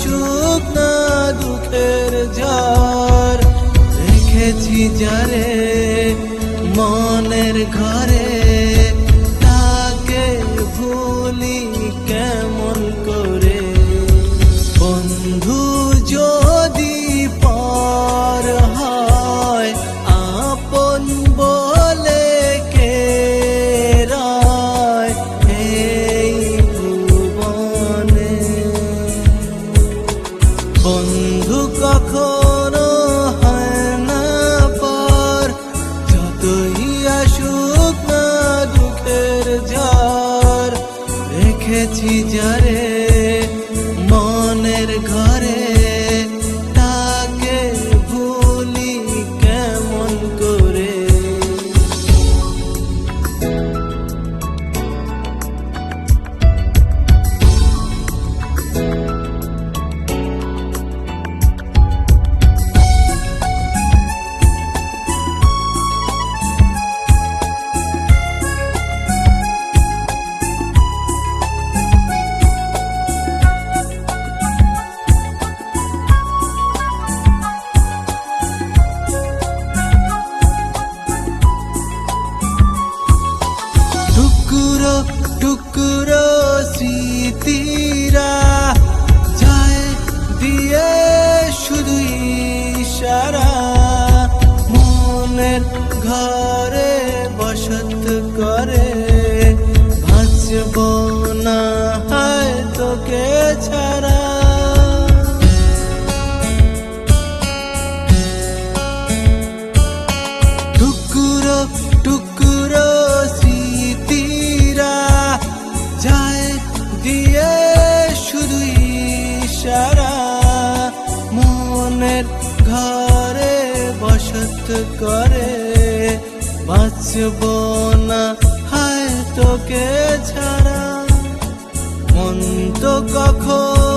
আসুক না দুঃখের ঝড়, রেখেছি যারে মনের ঘরে, তাকে ভুলি কেমন করে। বন্ধু যদি পর হয়, আপন বলে কে রয় এই ভুবনে। বন্ধু কখনো হয় না পর, যতই আসুক না দুঃখের ঝড়, রেখেছি যারে মনের ঘরে, তাকে ভুলি কেমন করে। টুকরো টুকরো স্মৃতিরা যায় দিয়ে শুধু ইশারা, মনের ঘরে বসত করে। বাঁচব না হয় তোকে ছাড়া, টুকরো টুকরো স্মৃতিরা যায় দিয়ে শুধু ইশারা, মনের ঘরে বসত করে। বাঁচব না হয় তোকে ছাড়া, মন তো কখন